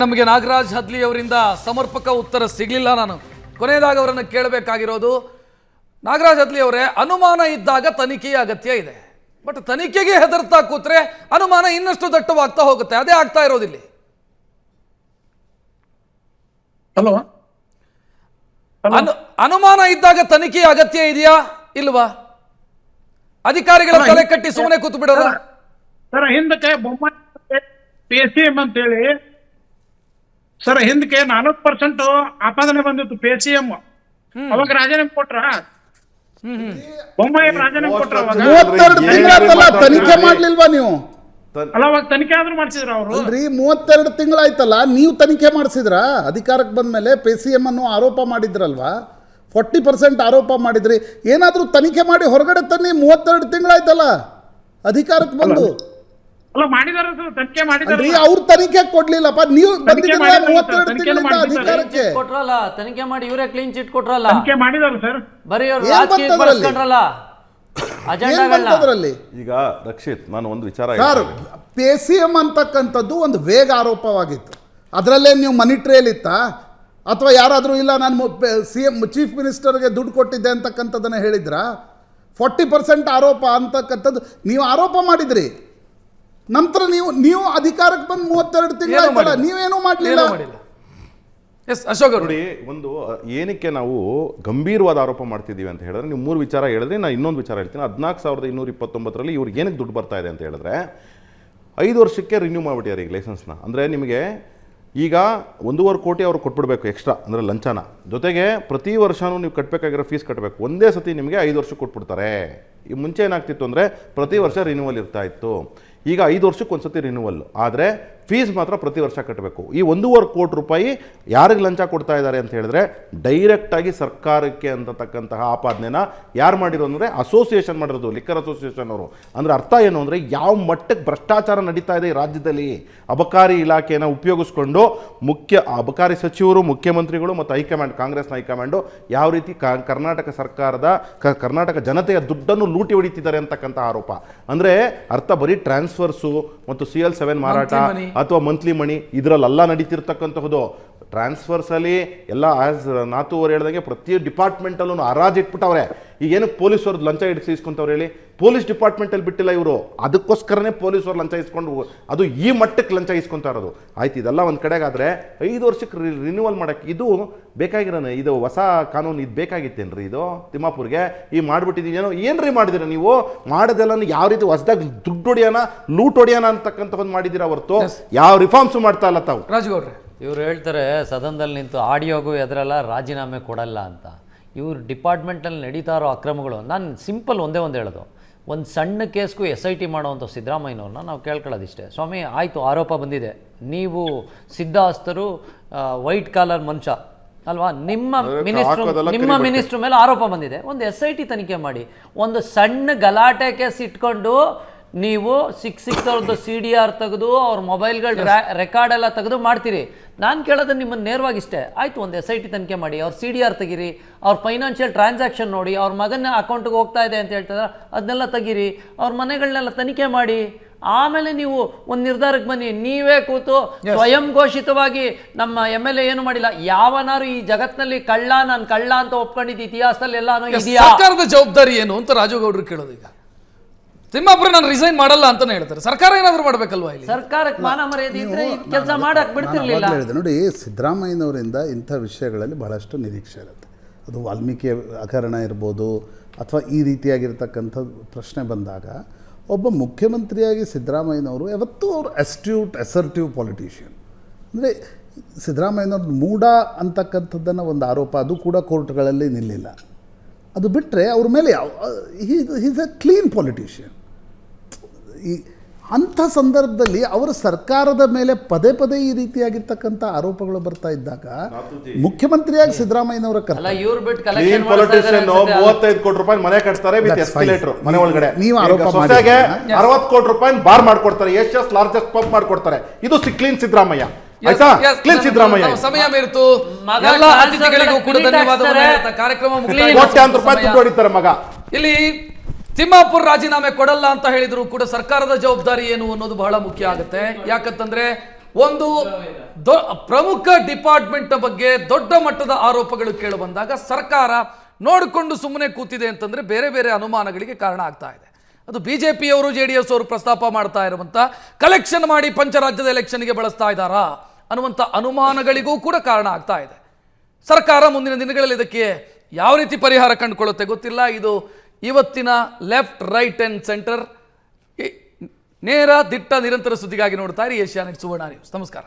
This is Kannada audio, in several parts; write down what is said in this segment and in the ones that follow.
ನಮಗೆ ನಾಗರಾಜ್ ಹದ್ಲಿ ಅವರಿಂದ ಸಮರ್ಪಕ ಉತ್ತರ ಸಿಗಲಿಲ್ಲ. ನಾನು ಕೊನೆಯದಾಗಿ ಅವರನ್ನು ಕೇಳಬೇಕಾಗಿರೋದು, ನಾಗರಾಜ್ ಹದ್ಲಿ ಅವರೇ, ಅನುಮಾನ ಇದ್ದಾಗ ತನಿಖೆಯ ಅಗತ್ಯ ಇದೆ, ಬಟ್ ತನಿಖೆಗೆ ಹೆದರ್ತಾ ಕೂತ್ರೆ ಅನುಮಾನ ಇನ್ನಷ್ಟು ದಟ್ಟವಾಗ್ತಾ ಹೋಗುತ್ತೆ. ಅದೇ ಆಗ್ತಾ ಇರೋದಿಲ್ಲಿ. ಹಲೋ, ಅನುಮಾನ ಇದ್ದಾಗ ತನಿಖೆಯ ಅಗತ್ಯ ಇದೆಯಾ ಇಲ್ವಾ? ಅಧಿಕಾರಿಗಳ ತಲೆ ಕಟ್ಟಿ ಸುಮ್ಮನೆ ಕೂತು ಬಿಡೋದು. ಸರ್ ಹಿಂದಕ್ಕೆ ಬೊಮ್ಮಾಯಿ PCM ಅಂತ ಹೇಳಿ ಸರ್ ಹಿಂದಕ್ಕೆ 40% ಆಪಾದನೆ ಬಂದಿತ್ತು PCM. ಅವಾಗ ರಾಜೀನಾಮೆ ಕೊಟ್ರ, ಬೊಮ್ಮಾಯಿ ರಾಜೀನಾಮೆ ಕೊಟ್ರ. ಅವಾಗ 32 ತಿಂಗಳಾಯ್ತಲ್ಲ, ತನಿಖೆ ಮಾಡ್ಲಿಲ್ವಾ ನೀವು? ಅಲ್ಲ, ಅವಾಗ ತನಿಖೆ ಆದ್ರೂ ಮಾಡಿಸಿದ್ರ ಅವರು? ಅಲ್ರಿ, 32 ತಿಂಗಳಾಯ್ತಲ್ಲ, ನೀವು ತನಿಖೆ ಮಾಡಿಸಿದ್ರ? ಅಧಿಕಾರಕ್ಕೆ ಬಂದ್ಮೇಲೆ PCM ಅನ್ನು ಆರೋಪ ಮಾಡಿದ್ರಲ್ವಾ, 40% ಆರೋಪ ಮಾಡಿದ್ರಿ. ಏನಾದ್ರೂ ತನಿಖೆ ಮಾಡಿ ಹೊರಗಡೆ ತನ್ನಿ. 32 ತಿಂಗಳಾಯ್ತಲ್ಲ ಅಧಿಕಾರಕ್ಕೆ ಬಂದು. ಅಲ್ಲ, ಮಾಡಿದಾರ ಸರ್, ತನಿಖೆ ಮಾಡಿದಾರೆ. ಅವ್ರು ತನಿಖೆ ಕೊಡ್ಲಿಲ್ಲಪ್ಪ, ನೀವು ಬಂದಿದ್ದೀರಾ 32 ತಿಂಗಳಿಂದ ಅಧಿಕಾರಕ್ಕೆ. ಕೊಟ್ರಲ್ಲ, ತನಿಖೆ ಮಾಡಿ ಇವರೇ ಕ್ಲೀನ್ ಚಿಟ್ ಕೊಟ್ರಲ್ಲ. ತನಿಖೆ ಮಾಡಿದಾರ ಸರ್. ಬರೀ ಅವರು ರಾಜಕೀಯ ಬಳಸ್ಕೊಂಡ್ರಲ್ಲ ಅಜೆಂಡಾಗಳನ್ನ. ಈಗ ರಕ್ಷಿತ್, ನಾನು ಒಂದು ವಿಚಾರ ಸರ್, PCM ಅಂತಕ್ಕಂಥದ್ದು ಒಂದು ವೇಗ ಆರೋಪವಾಗಿತ್ತು. ಅದರಲ್ಲೇ ನೀವು ಮನಿ ಟ್ರೇಲ್ ಇತ್ತಾ, ಅಥವಾ ಯಾರಾದರೂ ಇಲ್ಲ ನಾನು CM ಚೀಫ್ ಮಿನಿಸ್ಟರ್ಗೆ ದುಡ್ಡು ಕೊಟ್ಟಿದ್ದೆ ಅಂತಕ್ಕಂಥದ್ದನ್ನು ಹೇಳಿದ್ರಾ? 40% ಆರೋಪ ಅಂತಕ್ಕಂಥದ್ದು ನೀವು ಆರೋಪ ಮಾಡಿದ್ರಿ. ನಂತರ ನೀವು ಅಧಿಕಾರಕ್ಕೆ ಬಂದು 32 ತಿಂಗಳಾಯ್ತಲ್ಲ, ನೀವೇನೂ ಮಾಡಲಿಲ್ಲ. ಅಶೋಕ್ ನೋಡಿ, ಒಂದು ಏನಕ್ಕೆ ನಾವು ಗಂಭೀರವಾದ ಆರೋಪ ಮಾಡ್ತಿದ್ದೀವಿ ಅಂತ ಹೇಳಿದ್ರೆ, ನೀವು 3 ವಿಚಾರ ಹೇಳಿದ್ರೆ ನಾನು ಇನ್ನೊಂದು ವಿಚಾರ ಹೇಳ್ತೀನಿ. 14,229 ಇವ್ರಿಗೆ ಏನಕ್ಕೆ ದುಡ್ಡು ಬರ್ತಾ ಇದೆ ಅಂತ ಹೇಳಿದ್ರೆ, 5 ವರ್ಷಕ್ಕೆ ರಿನ್ಯೂ ಮಾಡಿಬಿಟ್ಟಿದ್ದಾರೆ ಈಗ ಲೈಸೆನ್ಸ್ನ. ಅಂದರೆ ನಿಮಗೆ ಈಗ 1.25 ಕೋಟಿ ಅವ್ರು ಕೊಟ್ಬಿಡ್ಬೇಕು ಎಕ್ಸ್ಟ್ರಾ, ಅಂದರೆ ಲಂಚನ ಜೊತೆಗೆ ಪ್ರತಿ ವರ್ಷವೂ ನೀವು ಕಟ್ಟಬೇಕಾಗಿರೋ ಫೀಸ್ ಕಟ್ಟಬೇಕು. ಒಂದೇ ಸತಿ ನಿಮಗೆ 5 ವರ್ಷಕ್ಕೆ ಕೊಟ್ಬಿಡ್ತಾರೆ. ಈ ಮುಂಚೆ ಏನಾಗ್ತಿತ್ತು ಅಂದರೆ ಪ್ರತಿ ವರ್ಷ ರಿನ್ಯೂವಲ್ ಇರ್ತಾ ಇತ್ತು. ಈಗ 5 ವರ್ಷಕ್ಕೆ ಒಂದು ಸತಿ ರಿನ್ಯೂವಲ್, ಆದರೆ ಫೀಸ್ ಮಾತ್ರ ಪ್ರತಿ ವರ್ಷ ಕಟ್ಟಬೇಕು. ಈ 1.25 ಕೋಟಿ ರೂಪಾಯಿ ಯಾರಿಗೆ ಲಂಚ ಕೊಡ್ತಾ ಇದ್ದಾರೆ ಅಂತ ಹೇಳಿದ್ರೆ, ಡೈರೆಕ್ಟಾಗಿ ಸರ್ಕಾರಕ್ಕೆ ಅಂತಕ್ಕಂತಹ ಆಪಾದನೆನ ಯಾರು ಮಾಡಿರೋ ಅಂದರೆ ಅಸೋಸಿಯೇಷನ್ ಮಾಡಿರೋದು, ಲಿಕ್ಕರ್ ಅಸೋಸಿಯೇಷನ್ ಅವರು. ಅಂದರೆ ಅರ್ಥ ಏನು ಅಂದರೆ, ಯಾವ ಮಟ್ಟಕ್ಕೆ ಭ್ರಷ್ಟಾಚಾರ ನಡೀತಾ ಇದೆ ಈ ರಾಜ್ಯದಲ್ಲಿ. ಅಬಕಾರಿ ಇಲಾಖೆಯನ್ನು ಉಪಯೋಗಿಸ್ಕೊಂಡು ಅಬಕಾರಿ ಸಚಿವರು, ಮುಖ್ಯಮಂತ್ರಿಗಳು ಮತ್ತು ಹೈಕಮಾಂಡ್, ಕಾಂಗ್ರೆಸ್ನ ಹೈಕಮಾಂಡು ಯಾವ ರೀತಿ ಕರ್ನಾಟಕ ಸರ್ಕಾರದ ಕರ್ನಾಟಕ ಜನತೆಯ ದುಡ್ಡನ್ನು ಲೂಟಿ ಹೊಡಿತಿದ್ದಾರೆ ಅಂತಕ್ಕಂಥ ಆರೋಪ. ಅಂದರೆ ಅರ್ಥ ಬರೀ ಟ್ರಾನ್ಸ್ಫರ್ಸು ಮತ್ತು CL7 ಮಾರಾಟ ಅಥವಾ ಮಂತ್ಲಿ ಮನಿ ಇದರಲ್ಲೆಲ್ಲ ನಡೀತಿರ್ತಕ್ಕಂಥದ್ದು. ಟ್ರಾನ್ಸ್ಫರ್ಸಲ್ಲಿ ಎಲ್ಲ ಆಸ್ ನಾತು ಅವ್ರು ಹೇಳ್ದಂಗೆ ಪ್ರತಿ ಡಿಪಾರ್ಟ್ಮೆಂಟಲ್ಲೂ ಹರಾಜು ಇಟ್ಬಿಟ್ಟವ್ರೆ. ಈಗೇನು ಪೊಲೀಸವ್ರದ್ದು ಲಂಚ ಇಸ್ಕೊಂತವ್ರು ಹೇಳಿ? ಪೊಲೀಸ್ ಡಿಪಾರ್ಟ್ಮೆಂಟಲ್ಲಿ ಬಿಟ್ಟಿಲ್ಲ ಇವರು, ಅದಕ್ಕೋಸ್ಕರನೇ ಪೊಲೀಸವ್ರು ಲಂಚ ಇಸ್ಕೊಂಡು, ಅದು ಈ ಮಟ್ಟಕ್ಕೆ ಲಂಚ ಇಸ್ಕೊತಾ ಇರೋದು. ಆಯ್ತು, ಇದೆಲ್ಲ ಒಂದು ಕಡೆಗಾದರೆ 5 ವರ್ಷಕ್ಕೆ ರಿನ್ಯೂವಲ್ ಮಾಡೋಕ್ಕೆ ಇದು ಬೇಕಾಗಿರೋಣ. ಇದು ಹೊಸ ಕಾನೂನು ಇದು ಬೇಕಾಗಿತ್ತೇನ್ರಿ? ಇದು ತಿಮ್ಮಾಪುರ್ಗೆ ಈ ಮಾಡಿಬಿಟ್ಟಿದ್ದೀನೇನೋ ಏನ್ರಿ ಮಾಡಿದಿರ ನೀವು? ಮಾಡೋದೆಲ್ಲ ಯಾವ ರೀತಿ ಹೊಸದಾಗಿ ದುಡ್ಡು ಹೊಡಿಯೋಣ, ಲೂಟ್ ಹೊಡಿಯೋಣ ಅಂತಕ್ಕಂಥ ಒಂದು ಮಾಡಿದ್ದೀರಾ ಹೊರತು ಯಾವ ರಿಫಾರ್ಮ್ಸು ಮಾಡ್ತಾ ಇಲ್ಲ ತಾವು. ರಾಜಗೌಡ್ರೆ, ಇವ್ರು ಹೇಳ್ತಾರೆ ಸದನದಲ್ಲಿ ನಿಂತು ಆಡಿಯೋಗೂ ಎದರಲ್ಲ, ರಾಜೀನಾಮೆ ಕೊಡಲ್ಲ ಅಂತ. ಇವ್ರು ಡಿಪಾರ್ಟ್ಮೆಂಟಲ್ಲಿ ನಡೀತಾ ಇರೋ ಅಕ್ರಮಗಳು, ನಾನು ಸಿಂಪಲ್ ಒಂದೇ ಹೇಳೋದು, ಒಂದು ಸಣ್ಣ ಕೇಸ್ಗೂ SIT ಮಾಡೋವಂಥ ಸಿದ್ದರಾಮಯ್ಯನವ್ರನ್ನ ನಾವು ಕೇಳ್ಕೊಳ್ಳೋದಿಷ್ಟೇ. ಸ್ವಾಮಿ ಆಯಿತು, ಆರೋಪ ಬಂದಿದೆ, ನೀವು ಸಿದ್ಧಹಸ್ತರು, ವೈಟ್ ಕಾಲರ್ ಮನುಷ್ಯ ಅಲ್ವಾ, ನಿಮ್ಮ ಮಿನಿಸ್ಟ್ರ್ ಮೇಲೆ ಆರೋಪ ಬಂದಿದೆ, ಒಂದು SIT ತನಿಖೆ ಮಾಡಿ. ಒಂದು ಸಣ್ಣ ಗಲಾಟೆ ಕೇಸ್ ಇಟ್ಕೊಂಡು ನೀವು ಸಿಕ್ತವ್ರದ್ದು CDR ತೆಗೆದು ಅವ್ರ ಮೊಬೈಲ್ಗಳು ರೆಕಾರ್ಡ್ ಎಲ್ಲ ತೆಗೆದು ಮಾಡ್ತೀರಿ. ನಾನು ಕೇಳೋದು ನಿಮ್ಮನ್ನು ನೇರವಾಗಿ ಇಷ್ಟೇ, ಆಯಿತು ಒಂದು SIT ತನಿಖೆ ಮಾಡಿ, ಅವ್ರ CDR ತೆಗೀರಿ, ಅವ್ರ ಫೈನಾನ್ಷಿಯಲ್ ಟ್ರಾನ್ಸಾಕ್ಷನ್ ನೋಡಿ, ಅವ್ರ ಮಗನ ಅಕೌಂಟ್ಗೆ ಹೋಗ್ತಾ ಇದೆ ಅಂತ ಹೇಳ್ತಾರೆ ಅದನ್ನೆಲ್ಲ ತೆಗೀರಿ, ಅವ್ರ ಮನೆಗಳನ್ನೆಲ್ಲ ತನಿಖೆ ಮಾಡಿ, ಆಮೇಲೆ ನೀವು ಒಂದು ನಿರ್ಧಾರಕ್ಕೆ ಬನ್ನಿ. ನೀವೇ ಕೂತು ಸ್ವಯಂ ಘೋಷಿತವಾಗಿ ನಮ್ಮ MLA ಏನು ಮಾಡಿಲ್ಲ, ಯಾವನಾರು ಈ ಜಗತ್ತಿನಲ್ಲಿ ನಾನು ಕಳ್ಳ ಅಂತ ಒಪ್ಕೊಂಡಿದ್ದು ಇತಿಹಾಸದಲ್ಲಿ ಎಲ್ಲಾನು ಇದೆಯಾ? ಸರ್ಕಾರದ ಜವಾಬ್ದಾರಿ ಏನು ಅಂತ ರಾಜಗೌಡರು ಕೇಳೋದು. ಈಗ ತಿಮ್ಮಾಪುರ ನಾನು ರಿಸೈನ್ ಮಾಡಲ್ಲ ಅಂತಾನೆ ಹೇಳ್ತಾರೆ. ಸರ್ಕಾರ ಏನಾದರೂ ಮಾಡಬೇಕಲ್ವಾ? ಇಲ್ಲಿ ಸರ್ಕಾರಕ್ಕೆ ಮಾನ ಮರ್ಯಾದೆ ಇದ್ರೆ ಕೆಲಸ ಮಾಡಕ್ ಬಿಡ್ತಿರ್ಲಿಲ್ಲ. ನೋಡಿ, ಸಿದ್ದರಾಮಯ್ಯನವರಿಂದ ಇಂಥ ವಿಷಯಗಳಲ್ಲಿ ಬಹಳಷ್ಟು ನಿರೀಕ್ಷೆ ಇರುತ್ತೆ. ಅದು ವಾಲ್ಮೀಕಿ ಹಗರಣ ಇರ್ಬೋದು, ಅಥವಾ ಈ ರೀತಿಯಾಗಿರ್ತಕ್ಕಂಥ ಪ್ರಶ್ನೆ ಬಂದಾಗ ಒಬ್ಬ ಮುಖ್ಯಮಂತ್ರಿಯಾಗಿ ಸಿದ್ದರಾಮಯ್ಯನವರು ಯಾವತ್ತೂ ಅವರು ಅಸರ್ಟಿವ್ ಪೊಲಿಟಿಷಿಯನ್. ಅಂದರೆ ಸಿದ್ದರಾಮಯ್ಯನವ್ರ ಮೂಢ ಅಂತಕ್ಕಂಥದ್ದನ್ನು ಒಂದು ಆರೋಪ, ಅದು ಕೂಡ ಕೋರ್ಟ್ಗಳಲ್ಲಿ ನಿಲ್ಲಿಲ್ಲ. ಅದು ಬಿಟ್ಟರೆ ಅವ್ರ ಮೇಲೆ ಈಸ್ ಎ ಕ್ಲೀನ್ ಪೊಲಿಟಿಷಿಯನ್. ಈ ಅಂಥ ಸಂದರ್ಭದಲ್ಲಿ ಅವರ ಸರ್ಕಾರದ ಮೇಲೆ ಪದೇ ಈ ರೀತಿಯಾಗಿರ್ತಕ್ಕಂಥ ಆರೋಪಗಳು ಬರ್ತಾ ಇದ್ದಾಗ ಮುಖ್ಯಮಂತ್ರಿಯಾಗಿ ಸಿದ್ದರಾಮಯ್ಯನವರ 35 ಕೋಟಿ ರೂಪಾಯಿ ಮನೆ ಕಟ್ತಾರೆ ವಿತ್ ಎಸ್ಕಲೇಟರ್ ಮನೆ ಒಳಗಡೆ. ನೀವು ಆರೋಪ ಮಾಡಿ 60 ಕೋಟಿ ರೂಪಾಯಿ ಬಾರ್ ಮಾಡ್ಕೊಡ್ತಾರೆ, ಏಷ್ಯಾಸ್ ಲಾರ್ಜೆಸ್ಟ್ ಪಬ್ ಮಾಡ್ಕೊಡ್ತಾರೆ. ಇದು ಕ್ಲೀನ್ ಸಿದ್ದರಾಮಯ್ಯ. ಕ್ಲೀನ್ ಸಿದ್ದರಾಮಯ್ಯ. ಸಮಯ ಮೀರಿತು. ಎಲ್ಲ ಅತಿಥಿಗಳಿಗೂ ಕೂಡ ಧನ್ಯವಾದಗಳು. ಕಾರ್ಯಕ್ರಮ ಕೋಟ್ಯಾಂತರ ರೂಪಾಯಿ ದುಡ್ಡು ಹೊಡಿತಾರೆ ಮಗ. ಇಲ್ಲಿ ತಿಮ್ಮಾಪುರ್ ರಾಜೀನಾಮೆ ಕೊಡಲ್ಲ ಅಂತ ಹೇಳಿದ್ರು ಕೂಡ ಸರ್ಕಾರದ ಜವಾಬ್ದಾರಿ ಏನು ಅನ್ನೋದು ಬಹಳ ಮುಖ್ಯ ಆಗುತ್ತೆ. ಯಾಕಂತಂದ್ರೆ ಒಂದು ಪ್ರಮುಖ ಡಿಪಾರ್ಟ್ಮೆಂಟ್ ಬಗ್ಗೆ ದೊಡ್ಡ ಮಟ್ಟದ ಆರೋಪಗಳು ಕೇಳಿ ಬಂದಾಗ ಸರ್ಕಾರ ನೋಡಿಕೊಂಡು ಸುಮ್ಮನೆ ಕೂತಿದೆ ಅಂತಂದ್ರೆ ಬೇರೆ ಬೇರೆ ಅನುಮಾನಗಳಿಗೆ ಕಾರಣ ಆಗ್ತಾ ಇದೆ. ಅದು ಬಿಜೆಪಿಯವರು JDS ಅವರು ಪ್ರಸ್ತಾಪ ಮಾಡ್ತಾ ಇರುವಂತ ಕಲೆಕ್ಷನ್ ಮಾಡಿ ಪಂಚರಾಜ್ಯದ ಎಲೆಕ್ಷನ್ಗೆ ಬಳಸ್ತಾ ಇದ್ದಾರಾ ಅನ್ನುವಂಥ ಅನುಮಾನಗಳಿಗೂ ಕೂಡ ಕಾರಣ ಆಗ್ತಾ ಇದೆ. ಸರ್ಕಾರ ಮುಂದಿನ ದಿನಗಳಲ್ಲಿ ಇದಕ್ಕೆ ಯಾವ ರೀತಿ ಪರಿಹಾರ ಕಂಡುಕೊಳ್ಳುತ್ತೆ ಗೊತ್ತಿಲ್ಲ. ಇದು ಇವತ್ತಿನ ಲೆಫ್ಟ್ ರೈಟ್ ಅಂಡ್ ಸೆಂಟರ್. ನೇರ ದಿಟ್ಟ ನಿರಂತರ ಸುದ್ದಿಗಾಗಿ ನೋಡ್ತಾ ಇರಿ ಏಷ್ಯಾನೆಟ್ ಸುವರ್ಣ ನ್ಯೂಸ್. ನಮಸ್ಕಾರ.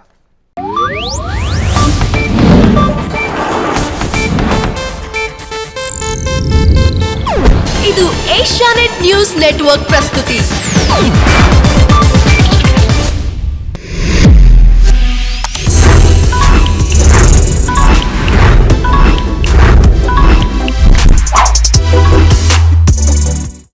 ಇದು ಏಷ್ಯಾನೆಟ್ ನ್ಯೂಸ್ ನೆಟ್ವರ್ಕ್ ಪ್ರಸ್ತುತಿ.